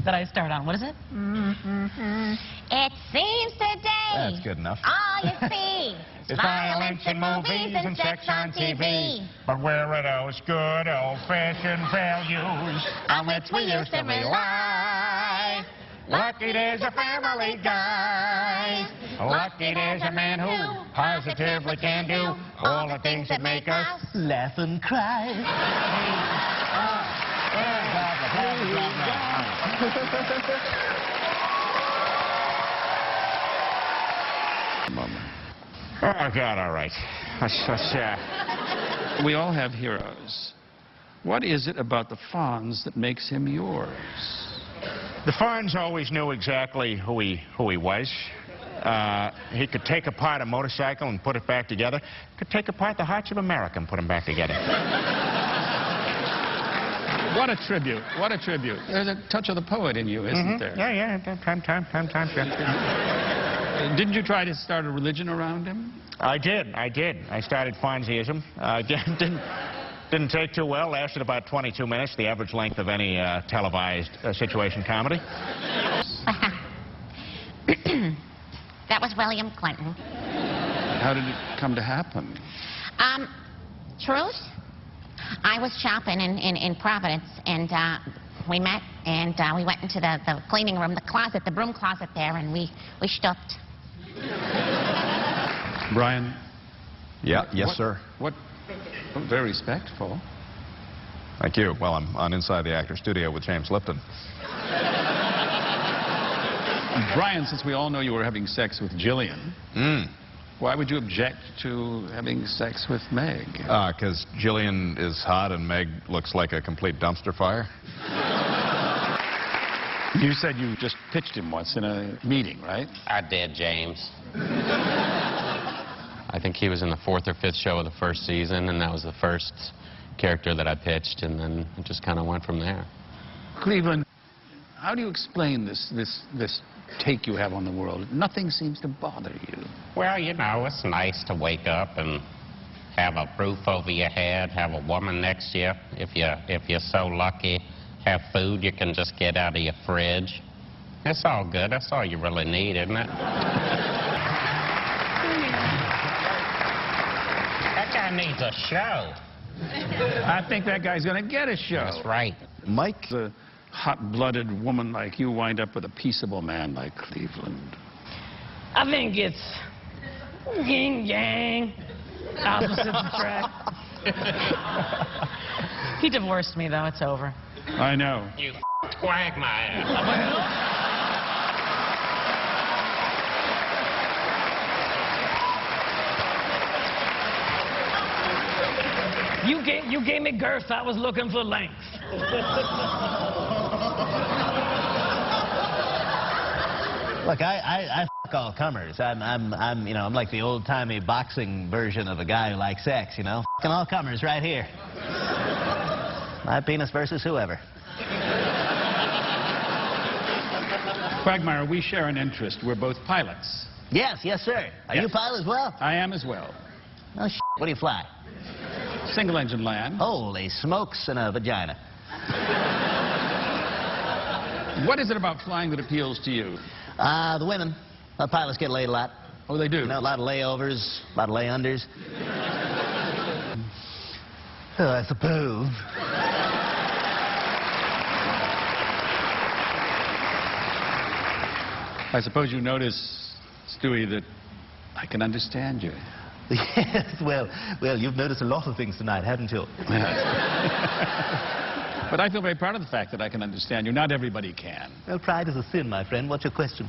that I start on. What is it? It seems today. That's good enough. All you see It's violence in movies and sex on TV. But where are those good old-fashioned values on which we used to rely? Lucky there's a Family Guy. Lucky there's a man who positively can do all the things that make us Laugh and cry. Oh, God, all right. We all have heroes. What is it about the Fonz that makes him yours? The Fonz always knew exactly who he was. He could take apart a motorcycle and put it back together. Could take apart the hearts of America and put them back together. What a tribute. What a tribute. There's a touch of the poet in you, isn't there? Yeah. Time. Didn't you try to start a religion around him? I did. I started Fonzieism. Didn't take too well. Lasted about 22 minutes, the average length of any televised situation comedy. That was William Clinton. How did it come to happen? Truth? I was shopping in Providence, and we met, and we went into the cleaning room, the closet, the broom closet there, and we stooped. Brian? Yes, sir. What? Very respectful. Thank you. Well, I'm on Inside the Actor Studio with James Lipton. Brian, since we all know you were having sex with Jillian, why would you object to having sex with Meg? Because Jillian is hot and Meg looks like a complete dumpster fire. You said you just pitched him once in a meeting, right? I did, James. I think he was in the 4th or 5th show of the first season, and that was the first character that I pitched, and then it just kind of went from there. Cleveland, how do you explain this take you have on the world? Nothing seems to bother you. Well, you know, it's nice to wake up and have a roof over your head, have a woman next to you. If you're so lucky, have food you can just get out of your fridge. It's all good. That's all you really need, isn't it? That guy needs a show. I think that guy's going to get a show. That's right. Mike, the hot-blooded woman like you wind up with a peaceable man like Cleveland. I think it's yin-yang, opposites attract. He divorced me, though. It's over. I know. You quagmire. You gave me girth. I was looking for length. Look, I f*** all comers. I'm like the old-timey boxing version of a guy who likes sex, you know? F***ing all comers right here. My penis versus whoever. Quagmire, we share an interest. We're both pilots. Yes, sir. Are you a pilot as well? I am as well. Oh, shit. What do you fly? Single-engine land. Holy smokes and a vagina. What is it about flying that appeals to you? The women. Pilots get laid a lot. Oh, they do? You know, a lot of layovers, a lot of lay-unders. Oh, I suppose. I suppose you notice, Stewie, that I can understand you. Yes, well, you've noticed a lot of things tonight, haven't you? But I feel very proud of the fact that I can understand you. Not everybody can. Well, pride is a sin, my friend. What's your question?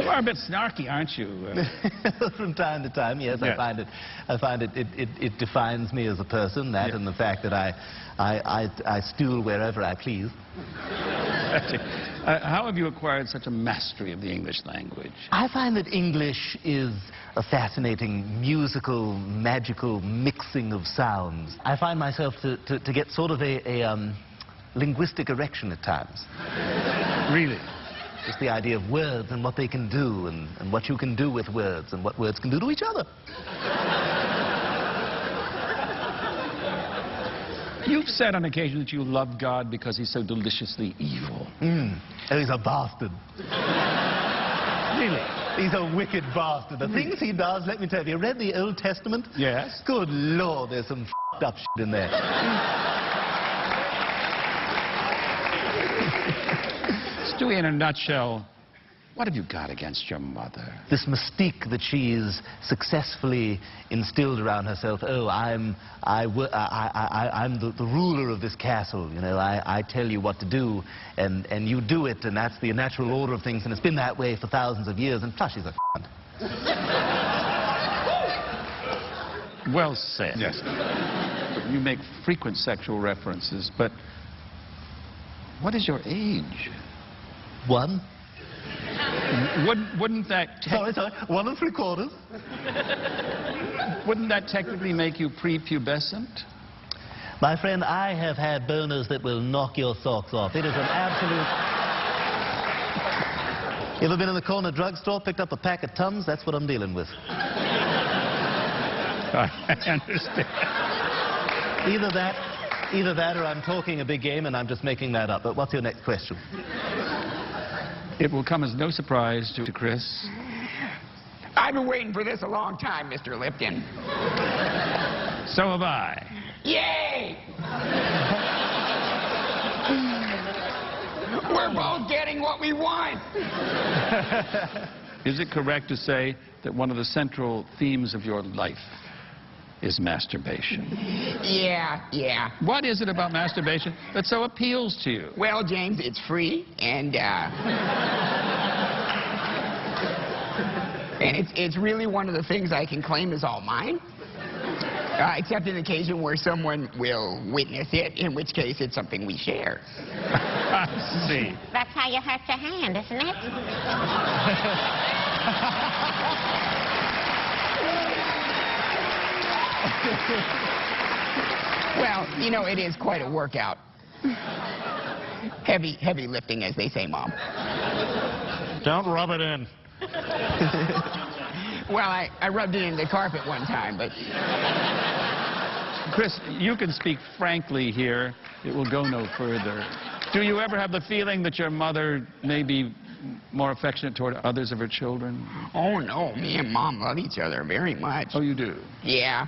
You are a bit snarky, aren't you? From time to time, yes. I find it defines me as a person, that and the fact that I stool wherever I please. How have you acquired such a mastery of the English language? I find that English is a fascinating, musical, magical mixing of sounds. I find myself to get sort of a linguistic erection at times. Really? Just the idea of words and what they can do, and what you can do with words, and what words can do to each other. You've said on occasion that you love God because he's so deliciously evil. And he's a bastard. Really? He's a wicked bastard. The things he does, let me tell you, have you read the Old Testament? Yes. Good Lord, there's some f***ed up shit in there. Stewie, in a nutshell, what have you got against your mother? This mystique that she's successfully instilled around herself. Oh, I'm the ruler of this castle. You know, I tell you what to do, and you do it, and that's the natural order of things, and it's been that way for thousands of years. And plus, she's a cunt. Well said. Yes. You make frequent sexual references, but what is your age? 1. Wouldn't that... Sorry, 1 3/4. Wouldn't that technically make you prepubescent? My friend, I have had boners that will knock your socks off. It is an absolute... You ever been in the corner drugstore, picked up a pack of Tums? That's what I'm dealing with. I understand. Either that or I'm talking a big game and I'm just making that up. But what's your next question? It will come as no surprise to Chris. I've been waiting for this a long time, Mr. Lipton. So have I. Yay! We're both getting what we want. Is it correct to say that one of the central themes of your life is masturbation? Yeah. What is it about masturbation that so appeals to you? Well, James, it's free, and it's really one of the things I can claim is all mine. Except in the occasion where someone will witness it, in which case it's something we share. I see. That's how you hurt your hand, isn't it? Well, you know, it is quite a workout. Heavy lifting, as they say, Mom. Don't rub it in. Well, I rubbed it in the carpet one time, but... Chris, you can speak frankly here. It will go no further. Do you ever have the feeling that your mother may be more affectionate toward others of her children? Oh, no. Me and Mom love each other very much. Oh, you do? Yeah.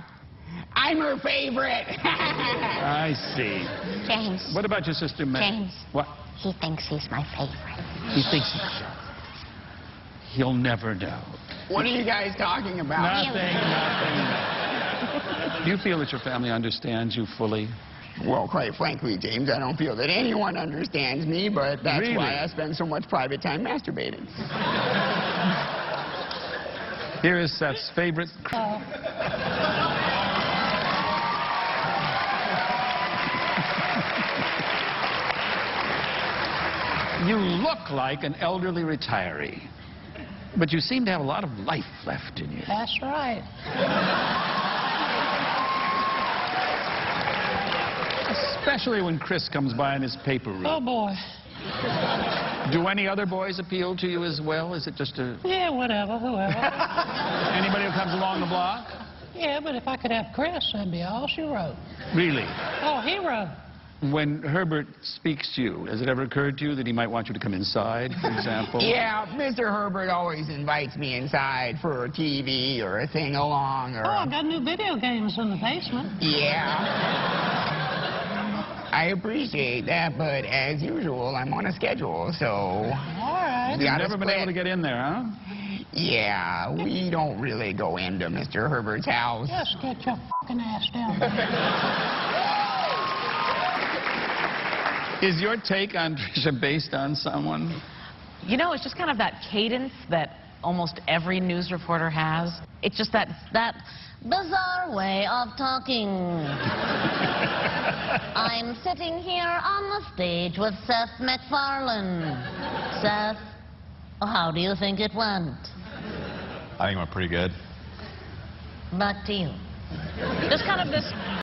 I'm her favorite. I see. James. What about your sister, May? James. What? He thinks he's my favorite. He thinks he'll never know. What are you guys talking about? Nothing. Do you feel that your family understands you fully? Well, quite frankly, James, I don't feel that anyone understands me, but that's Really? why I spend so much private time masturbating. Here is Seth's favorite. You look like an elderly retiree, but you seem to have a lot of life left in you. That's right. Especially when Chris comes by in his paper route. Oh, boy. Do any other boys appeal to you as well? Is it just a... Yeah, whatever, whoever. Anybody who comes along the block? Yeah, but if I could have Chris, that'd be all she wrote. Really? Oh, hero. When Herbert speaks to you, has it ever occurred to you that he might want you to come inside, for example? Yeah, Mr. Herbert always invites me inside for a TV or a thing-along or... Oh, I've got new video games in the basement. Yeah. I appreciate that, but as usual, I'm on a schedule, so... All right. You've never been able to get in there, huh? Yeah, we don't really go into Mr. Herbert's house. Just get your fucking ass down there. Is your take on Tricia based on someone? You know, it's just kind of that cadence that almost every news reporter has. It's just that bizarre way of talking. I'm sitting here on the stage with Seth Macfarlane. Seth, how do you think it went? I think it went pretty good. Back to you. Just kind of this